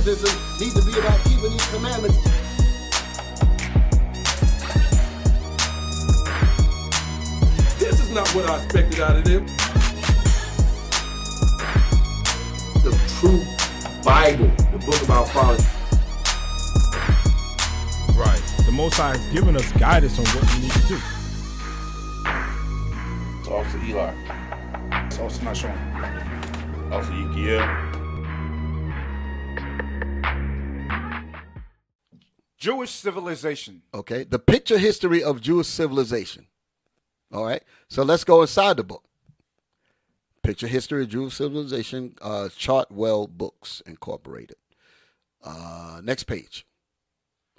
citizens need to be about keeping these commandments. This is not what I expected out of them. The true Bible, the book about following. Right. The Most High has given us guidance on what we need to do. It's Officer Eli. It's Officer Nahshon. Officer Yikiel. Jewish civilization. Okay, the picture history of Jewish civilization. All right, so let's go inside the book. Picture history of Jewish civilization, Chartwell Books Incorporated. Next page.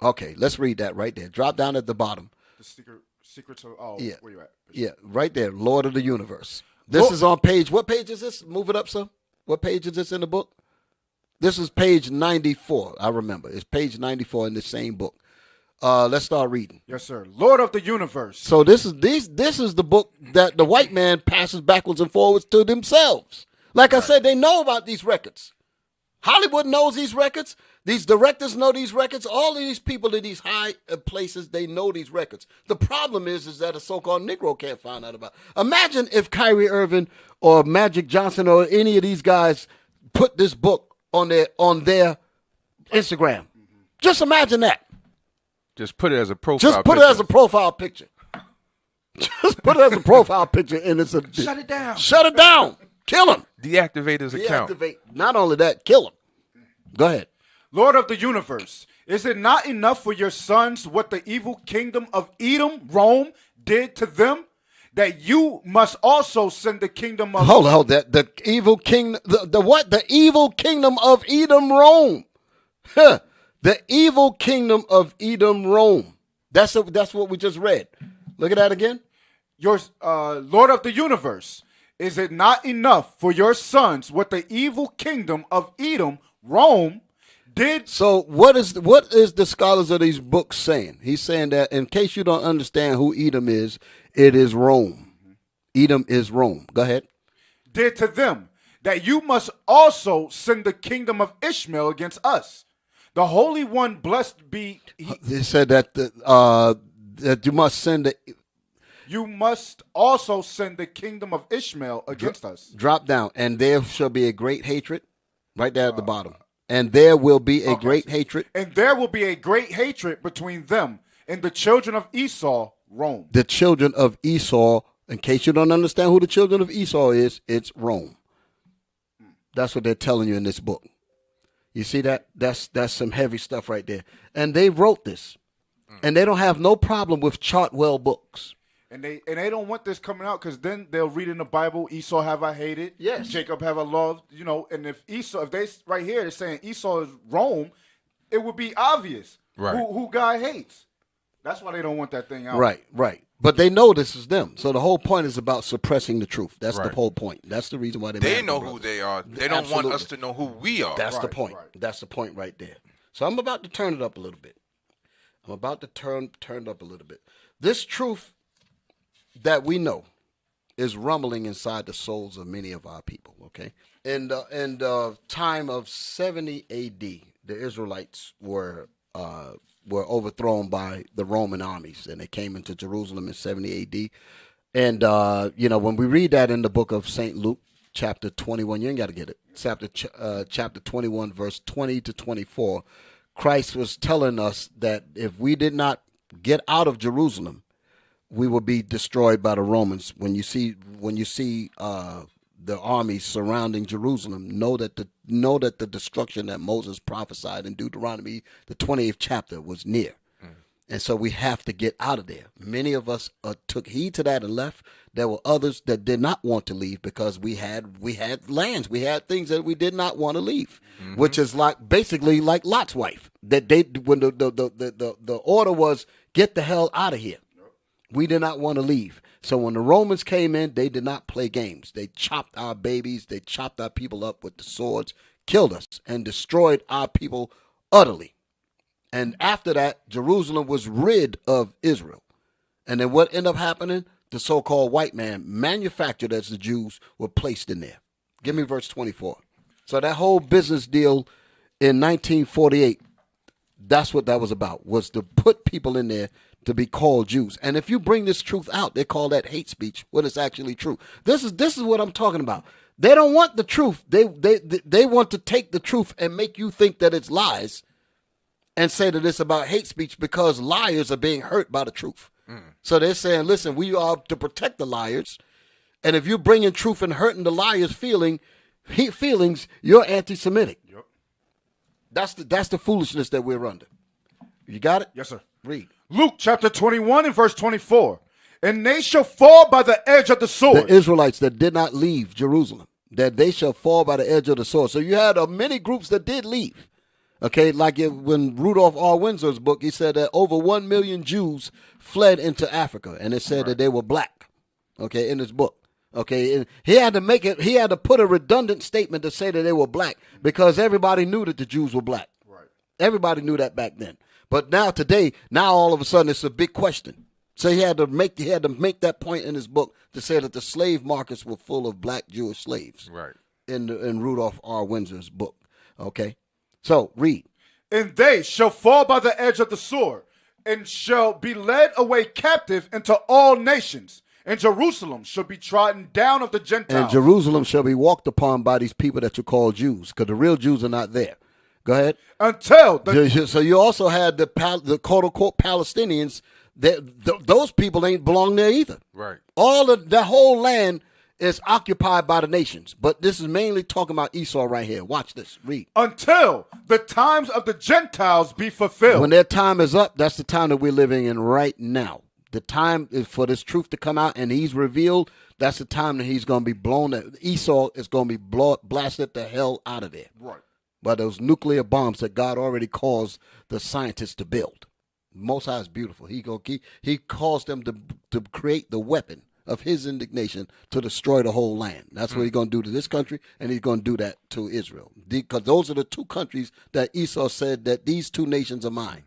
Okay, let's read that right there. Drop down at the bottom. The secrets of, oh, Yeah. Where you at? Yeah, right there, Lord of the Universe. This is on page, what page is this? Move it up, sir. What page is this in the book? This is page 94, I remember. It's page 94 in the same book. Let's start reading. Yes, sir. Lord of the Universe. So this is the book that the white man passes backwards and forwards to themselves. Like I said, they know about these records. Hollywood knows these records. These directors know these records. All of these people in these high places, they know these records. The problem is that a so-called Negro can't find out about it. Imagine if Kyrie Irving or Magic Johnson or any of these guys put this book on their Instagram. Just imagine that. Just put it as a profile Just put it as a profile picture. Just put it as a profile picture, and it's a Shut it down. Shut it down. Kill him. Deactivate his account. Deactivate. Not only that, kill him. Go ahead. Lord of the Universe. Is it not enough for your sons what the evil kingdom of Edom, Rome, did to them, that you must also send the kingdom of... Hold on. The evil king... The what? The evil kingdom of Edom, Rome. Huh. The evil kingdom of Edom, Rome. That's what we just read. Look at that again. Your Lord of the Universe. Is it not enough for your sons what the evil kingdom of Edom, Rome, did? So what is the scholars of these books saying? He's saying that in case you don't understand who Edom is, it is Rome. Edom is Rome. Go ahead. Did to them, that you must also send the kingdom of Ishmael against us. The Holy One, blessed be he. They said that that you must send the... You must also send the kingdom of Ishmael against us. Drop down. And there shall be a great hatred. Right there at the bottom. And there will be a great hatred. And there will be a great hatred between them and the children of Esau, Rome. The children of Esau, in case you don't understand who the children of Esau is, it's Rome. That's what they're telling you in this book. You see that? That's some heavy stuff right there. And they wrote this. And they don't have no problem with Chartwell Books. And they don't want this coming out because then they'll read in the Bible, Esau have I hated, yes. Jacob have I loved, and if they right here they're saying Esau is Rome, it would be obvious who God hates. That's why they don't want that thing out. Right. But they know this is them. So the whole point is about suppressing the truth. That's the whole point. That's the reason why they know who they are. They don't want us to know who we are. That's the point. Right. That's the point right there. So I'm about to turn it up a little bit. Turn up a little bit. This truth that we know is rumbling inside the souls of many of our people, okay? In the time of 70 A.D., the Israelites were overthrown by the Roman armies, and they came into Jerusalem in 70 A.D. And, when we read that in the book of St. Luke, chapter 21, you ain't got to get it, chapter 21, verse 20 to 24, Christ was telling us that if we did not get out of Jerusalem, we will be destroyed by the Romans. When you see the armies surrounding Jerusalem, know that the destruction that Moses prophesied in Deuteronomy, the 28th chapter, was near. And so we have to get out of there. Many of us took heed to that and left. There were others that did not want to leave because we had lands, we had things that we did not want to leave, which is basically like Lot's wife. That when the order was get the hell out of here. We did not want to leave. So when the Romans came in, they did not play games. They chopped our babies. They chopped our people up with the swords, killed us, and destroyed our people utterly. And after that, Jerusalem was rid of Israel. And then what ended up happening? The so-called white man, manufactured as the Jews, were placed in there. Give me verse 24. So that whole business deal in 1948, that's what that was about, was to put people in there to be called Jews. And if you bring this truth out, they call that hate speech when it's actually true. This is what I'm talking about. They don't want the truth. They want to take the truth and make you think that it's lies and say that it's about hate speech because liars are being hurt by the truth. So they're saying, listen, we are to protect the liars. And if you're bringing truth and hurting the liars' feelings, you're anti-Semitic. Yep. That's the foolishness that we're under. You got it? Yes, sir. Read. Luke chapter 21 and verse 24. And they shall fall by the edge of the sword. The Israelites that did not leave Jerusalem, that they shall fall by the edge of the sword. So you had many groups that did leave. Okay, like when Rudolph R. Windsor's book, he said that over 1 million Jews fled into Africa, and it said that they were black. Okay, in his book. Okay, and he had to put a redundant statement to say that they were black because everybody knew that the Jews were black. Right. Everybody knew that back then. But today, all of a sudden it's a big question. So he had to make that point in his book to say that the slave markets were full of black Jewish slaves. Right. In Rudolph R. Windsor's book. Okay. So read. And they shall fall by the edge of the sword, and shall be led away captive into all nations. And Jerusalem shall be trodden down of the Gentiles. And Jerusalem shall be walked upon by these people that you call Jews, because the real Jews are not there. Go ahead. So you also had the quote unquote Palestinians. Those people ain't belong there either. Right. All of the whole land is occupied by the nations, but this is mainly talking about Esau right here. Watch this. Read. Until the times of the Gentiles be fulfilled. When their time is up, that's the time that we're living in right now. The time is for this truth to come out, and he's revealed. That's the time that he's going to be blown. Esau is going to be blasted the hell out of there. Right. By those nuclear bombs that God already caused the scientists to build. Most High is beautiful. He caused them to create the weapon of his indignation to destroy the whole land. That's what he's going to do to this country, and he's going to do that to Israel. Because those are the two countries that Esau said that these two nations are mine.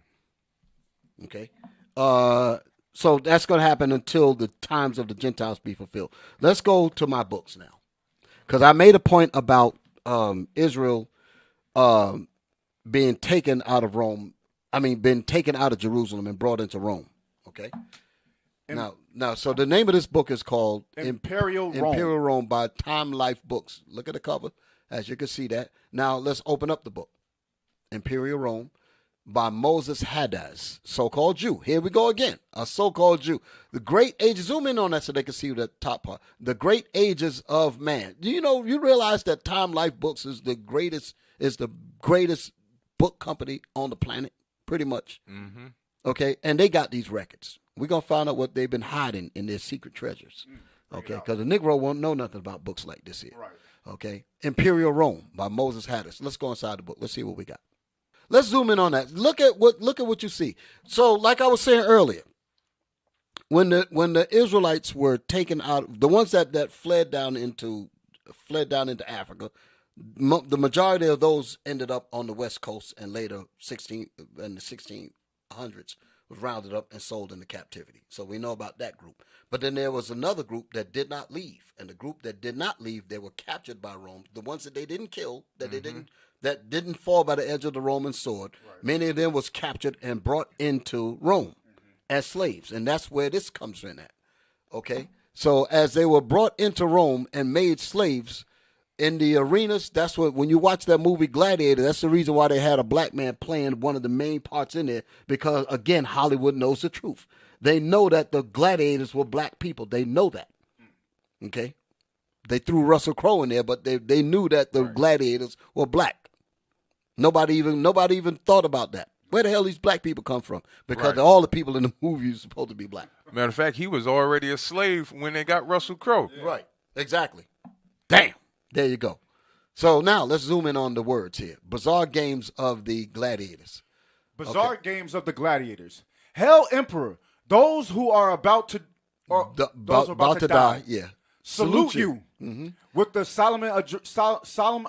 Okay? So that's going to happen until the times of the Gentiles be fulfilled. Let's go to my books now. Because I made a point about Israel being taken out of Rome. Been taken out of Jerusalem and brought into Rome. Okay? Now, so the name of this book is called Imperial Rome. Imperial Rome by Time Life Books. Look at the cover, as you can see that. Now, let's open up the book. Imperial Rome by Moses Haddaz, so-called Jew. Here we go again, a so-called Jew. The great ages, zoom in on that so they can see the top part. The great ages of man. Do you realize that Time Life Books is the greatest book company on the planet, pretty much. Mm-hmm. Okay, and they got these records. We're going to find out what they've been hiding in their secret treasures. Okay, because the Negro won't know nothing about books like this here. Right. Okay, Imperial Rome by Moses Haddaz. Let's go inside the book. Let's see what we got. Let's zoom in on that. Look at what you see. So, like I was saying earlier, when the Israelites were taken out, the ones that fled down into Africa, the majority of those ended up on the West Coast, and later in the 1600s was rounded up and sold into captivity. So we know about that group. But then there was another group that did not leave, and the group that did not leave, they were captured by Rome. The ones that they didn't kill, that didn't fall by the edge of the Roman sword. Right. Many of them was captured and brought into Rome as slaves, and that's where this comes in at. Okay, so as they were brought into Rome and made slaves in the arenas, that's what, when you watch that movie Gladiators, that's the reason why they had a black man playing one of the main parts in there, because again, Hollywood knows the truth. They know that the gladiators were black people. They know that. Okay, they threw Russell Crowe in there, but they knew that the gladiators were black. Nobody even thought about that. Where the hell these black people come from? Because all the people in the movie are supposed to be black. Matter of fact, he was already a slave when they got Russell Crowe. Yeah. Right. Exactly. Damn. There you go. So now let's zoom in on the words here. Bizarre games of the gladiators. Bizarre games of the gladiators. Hail Emperor, those who are about to die. Yeah. Salute you. Mm-hmm. With the solemn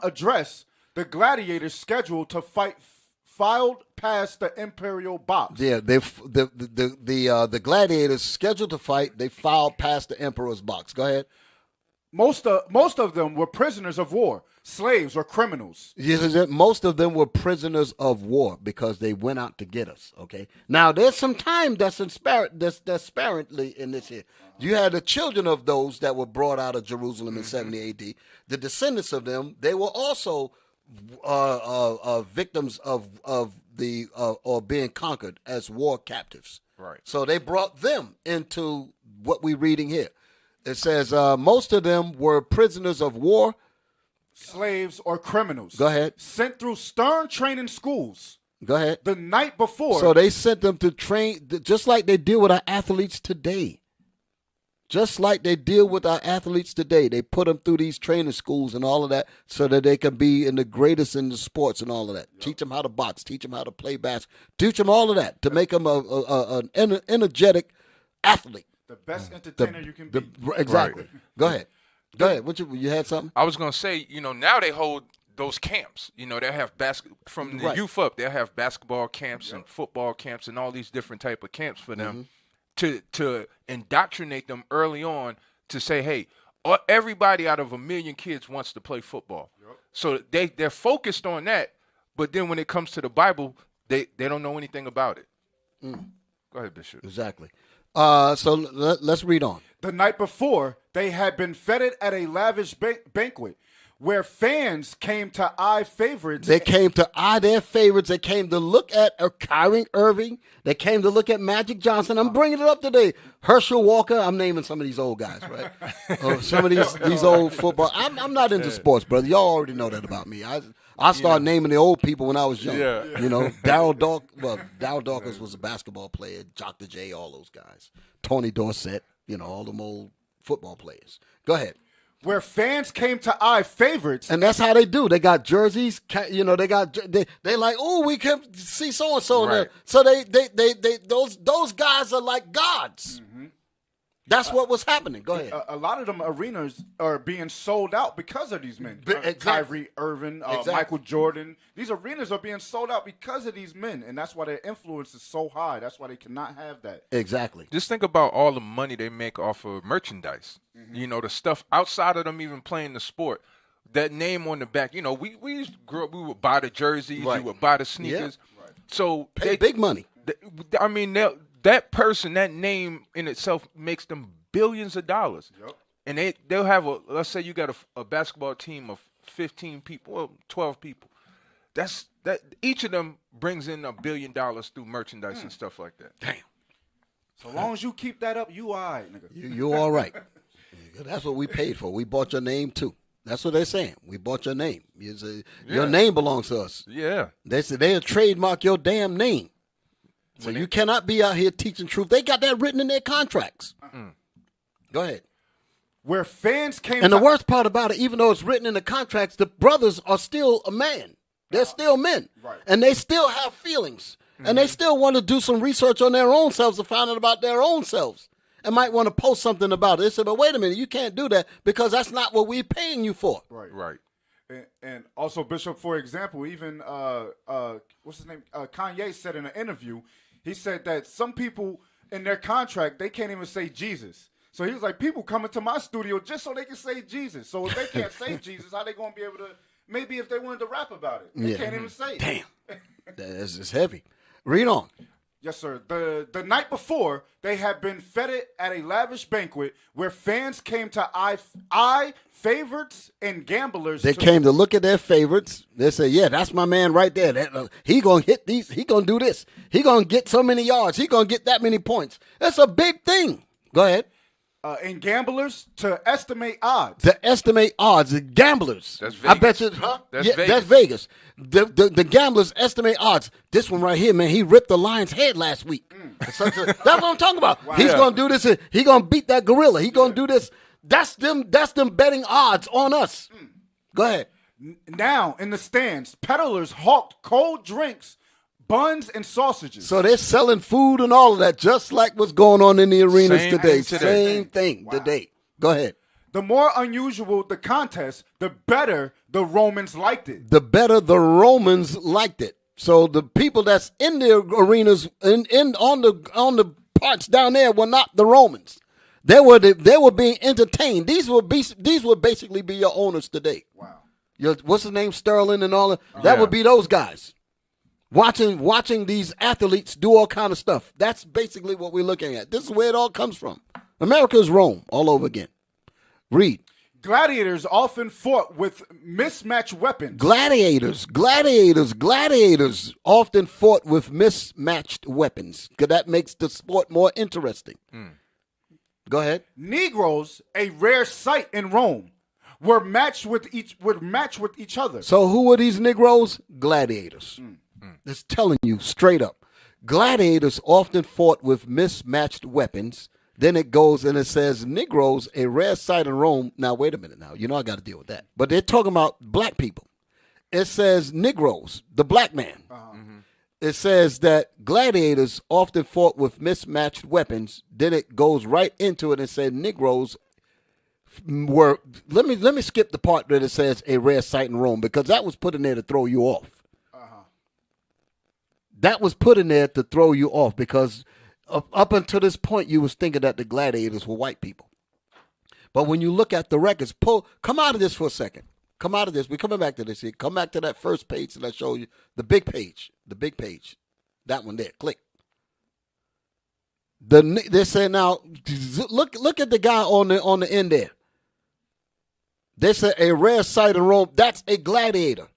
address, the gladiators scheduled to fight filed past the imperial box. Yeah, the gladiators scheduled to fight. They filed past the emperor's box. Go ahead. most of them were prisoners of war, slaves or criminals. Yes, most of them were prisoners of war because they went out to get us. Okay. Now there's some time that's sparingly in this here. You had the children of those that were brought out of Jerusalem in 70 A.D. The descendants of them, they were also victims of the or being conquered as war captives. Right. So they brought them into what we're reading here. It says most of them were prisoners of war, slaves or criminals. Go ahead. Sent through stern training schools. Go ahead. The night before. So they sent them to train just like they deal with our athletes today. Just like they deal with our athletes today. They put them through these training schools and all of that so that they can be in the greatest in the sports and all of that. Yep. Teach them how to box. Teach them how to play basketball. Teach them all of that to make them an energetic athlete. The best entertainer you can be. Exactly. Right. Go ahead. Go ahead. What you had something? I was going to say, now they hold those camps. They have from the youth up, they'll have basketball camps and football camps and all these different type of camps for them to indoctrinate them early on to say, hey, everybody out of 1 million kids wants to play football. Yep. So they're focused on that, but then when it comes to the Bible, they don't know anything about it. Go ahead, Bishop. Exactly. So let's read on. The night before, they had been feted at a lavish banquet where fans came to eye favorites. They came to eye their favorites. They came to look at Kyrie Irving. They came to look at Magic Johnson. I'm bringing it up today. Herschel Walker. I'm naming some of these old guys, right? Some of these old football. I'm not into sports, brother. Y'all already know that about me. I started naming the old people when I was young. Yeah. Darryl Dawkins was a basketball player. Jock the J, all those guys. Tony Dorsett, all them old football players. Go ahead. Where fans came to eye favorites. And that's how they do. They got jerseys, they like, oh, we can see so and so in there. So they those guys are like gods. Mm-hmm. That's what was happening. Go ahead. A lot of them arenas are being sold out because of these men. Exactly. Kyrie Irving, Michael Jordan. These arenas are being sold out because of these men, and that's why their influence is so high. That's why they cannot have that. Exactly. Just think about all the money they make off of merchandise. Mm-hmm. The stuff outside of them even playing the sport. That name on the back. We grew up, we would buy the jerseys, we would buy the sneakers. Yeah. Right. So pay big money. That person, that name in itself makes them billions of dollars. Yep. And they'll have let's say you got a basketball team of 15 people, 12 people. That each of them brings in $1 billion through merchandise and stuff like that. Damn. So long as you keep that up, you all right, nigga. You all right. That's what we paid for. We bought your name too. That's what they're saying. We bought your name. Your name belongs to us. Yeah. They said they'll trademark your damn name. So you cannot be out here teaching truth. They got that written in their contracts. Go ahead. Where fans came And the worst part about it, even though it's written in the contracts, the brothers are still a man. They're still men. Right. And they still have feelings. Mm-hmm. And they still want to do some research on their own selves to find out about their own selves. And might want to post something about it. They said, but wait a minute, you can't do that because that's not what we're paying you for. Right. And also, Bishop, for example, even what's his name? Kanye said in an interview, he said that some people in their contract, they can't even say Jesus. So he was like, people coming to my studio just so they can say Jesus. So if they can't say Jesus, how they going to be able to, maybe if they wanted to rap about it, they can't even say it. Damn. That's heavy. Read on. Yes, sir. The night before, they had been feted at a lavish banquet where fans came to eye favorites and gamblers. They came to look at their favorites. They said, yeah, that's my man right there. He going to hit these. He going to do this. He going to get so many yards. He going to get that many points. That's a big thing. Go ahead. And gamblers to estimate odds. To estimate odds. The gamblers. That's Vegas. I bet you, huh? That's Vegas. That's Vegas. The gamblers estimate odds. This one right here, man, he ripped the lion's head last week. That's what I'm talking about. Wow. He's going to do this. He's going to beat that gorilla. He's going to do this. That's them betting odds on us. Go ahead. Now, in the stands, peddlers hawked cold drinks, buns, and sausages. So they're selling food and all of that, just like what's going on in the arenas today. Same thing today. Go ahead. The more unusual the contest, the better the Romans liked it. The better the Romans liked it. So the people that's in the arenas on the parts down there were not the Romans. They were being entertained. These would basically be your owners today. Wow. What's his name, Sterling and all that would be those guys. Watching these athletes do all kind of stuff. That's basically what we're looking at. This is where it all comes from. America is Rome all over again. Read. Gladiators often fought with mismatched weapons. Gladiators often fought with mismatched weapons because that makes the sport more interesting. Go ahead. Negroes, a rare sight in Rome, were matched with each other. So who were these Negroes? Gladiators. It's telling you straight up. Gladiators often fought with mismatched weapons. Then it goes and it says, Negroes, a rare sight in Rome. Now, wait a minute now. You know I got to deal with that. But they're talking about black people. It says Negroes, the black man. It says that gladiators often fought with mismatched weapons. Then it goes right into it and said Negroes were, let me skip the part that it says a rare sight in Rome, because that was put in there to throw you off. That was put in there to throw you off because up until this point, you was thinking that the gladiators were white people. But when you look at the records, come out of this for a second. Come out of this. We're coming back to this here. Come back to that first page that I showed you. The big page. That one there. Click. They say now, look at the guy on the end there. They say a rare sight in Rome. That's a gladiator.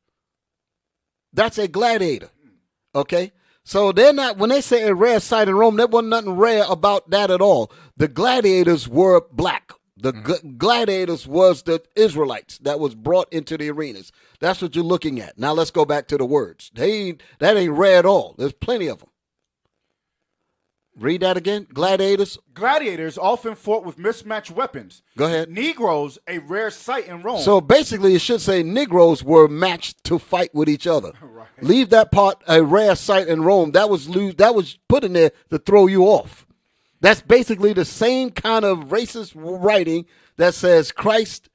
Okay? So they're not, when they say a rare sight in Rome, there wasn't nothing rare about that at all. The gladiators were black. The gladiators was the Israelites that was brought into the arenas. That's what you're looking at. Now let's go back to the words. That ain't rare at all. There's plenty of them. Read that again. Gladiators often fought with mismatched weapons. Go ahead. Negroes, a rare sight in Rome. So basically it should say Negroes were matched to fight with each other. Right. Leave that part, a rare sight in Rome. That was put in there to throw you off. That's basically the same kind of racist writing that says Christ,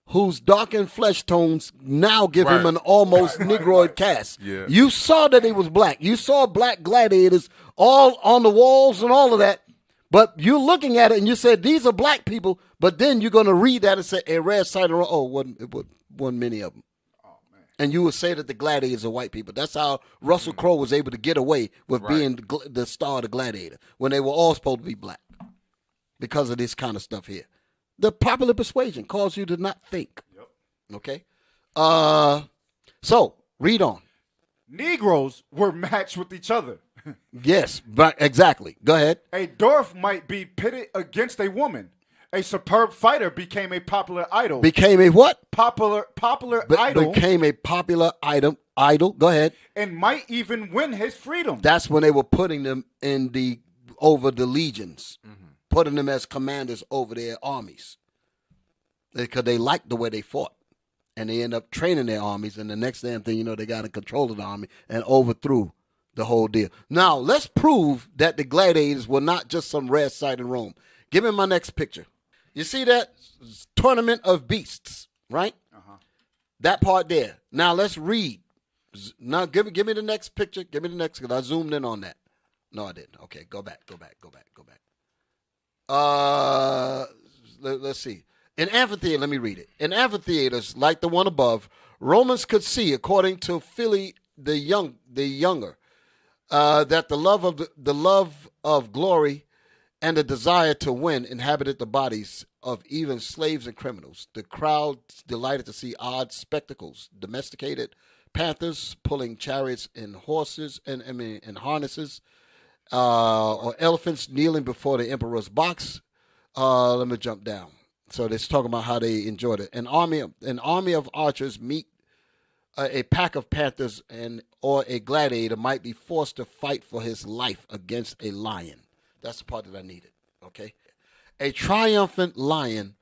whose darkened flesh tones now give him an almost Negroid cast. Yeah. You saw that he was black. You saw black gladiators all on the walls and all of that. But you're looking at it and you said, these are black people. But then you're going to read that and say, a rare sight in Rome. Oh, it wasn't many of them. And you would say that the gladiators are white people. That's how Russell Crowe was able to get away with being the star of the Gladiator when they were all supposed to be black because of this kind of stuff here. The popular persuasion caused you to not think. Yep. Okay? So, read on. Negroes were matched with each other. Yes, but exactly. Go ahead. A dwarf might be pitted against a woman. A superb fighter became a popular idol. Became a what? Popular idol. Became a popular idol. Go ahead. And might even win his freedom. That's when they were putting them over the legions, putting them as commanders over their armies, because they liked the way they fought, and they end up training their armies. And the next damn thing you know, they got in control of the army and overthrew the whole deal. Now let's prove that the gladiators were not just some rare sight in Rome. Give me my next picture. You see that tournament of beasts, right? That part there. Now let's read. Now give me the next picture. Give me the next, because I zoomed in on that. No, I didn't. Okay, go back. Let's see. In amphitheater, let me read it. In amphitheaters like the one above, Romans could see, according to Philly the younger, that the love of glory and the desire to win inhabited the bodies of even slaves and criminals. The crowd delighted to see odd spectacles, domesticated panthers pulling chariots and horses and harnesses, or elephants kneeling before the emperor's box. Let me jump down. So they're talking about how they enjoyed it. An army of archers meet a pack of panthers, or a gladiator might be forced to fight for his life against a lion. That's the part that I needed, okay? A triumphant lion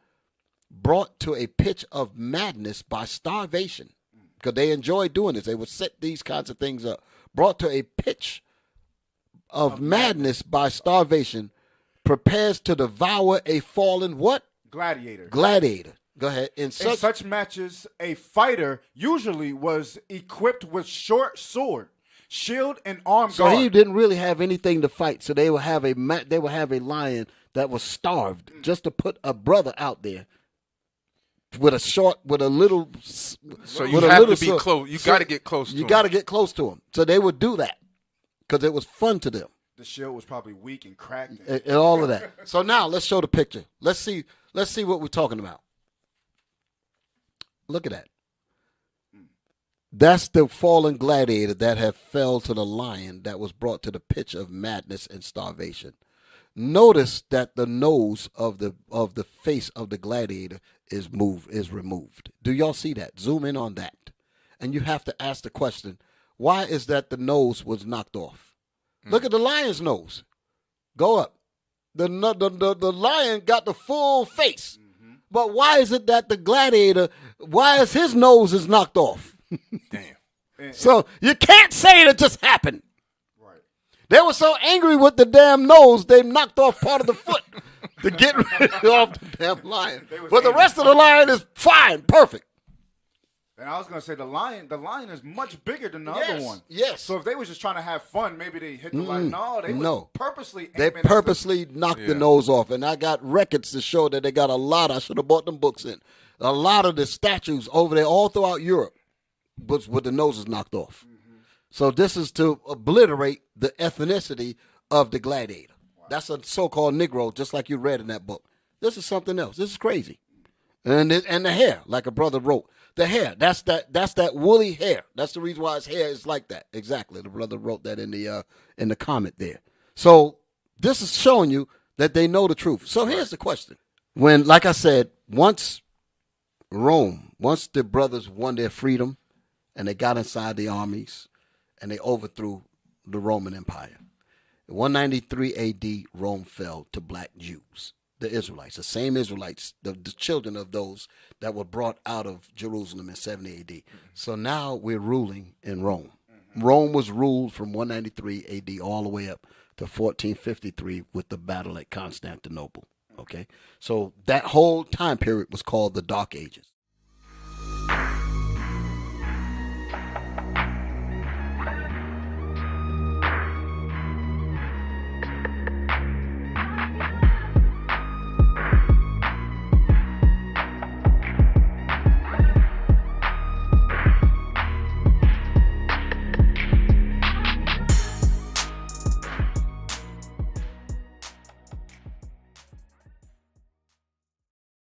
brought to a pitch of madness by starvation, because they enjoy doing this. They would set these kinds of things up. Brought to a pitch of madness by starvation, prepares to devour a fallen what? Gladiator. Go ahead. In such matches, a fighter usually was equipped with short sword, shield and armed So guard. he didn't really have anything to fight. So they would have a lion that was starved just to put a brother out there with a little. So you have to be close. You got to get close to him. You got to get close to him. So they would do that because it was fun to them. The shield was probably weak and cracked. And all of that. So now let's show the picture. Let's see what we're talking about. Look at that. That's the fallen gladiator that had fell to the lion that was brought to the pitch of madness and starvation. Notice that the nose of the face of the gladiator is removed. Do y'all see that? Zoom in on that. And you have to ask the question, why is that the nose was knocked off? Look at the lion's nose. Go up. The lion got the full face. But why is it that the gladiator, why is his nose is knocked off? Damn. So you can't say it just happened. Right. They were so angry with the damn nose, they knocked off part of the foot to get rid of the damn lion. But the rest of the lion is fine, perfect. And I was gonna say the lion is much bigger than the other one. Yes. So if they was just trying to have fun, maybe they hit the lion. No, they was purposely. They purposely knocked the nose off, and I got records to show that they got a lot. I should have bought them books in. A lot of the statues over there, all throughout Europe, was with the noses knocked off. So this is to obliterate the ethnicity of the gladiator. Wow. That's a so-called Negro, just like you read in that book. This is something else. This is crazy. And the hair, like a brother wrote. The hair, that's that woolly hair. That's the reason why his hair is like that. Exactly. The brother wrote that in the comment there. So this is showing you that they know the truth. So here's the question. When, like I said, once the brothers won their freedom and they got inside the armies and they overthrew the Roman Empire. In 193 AD, Rome fell to black Jews. The Israelites, the same Israelites, the children of those that were brought out of Jerusalem in 70 AD. So now we're ruling in Rome. Rome was ruled from 193 AD all the way up to 1453 with the battle at Constantinople. Okay, so that whole time period was called the Dark Ages.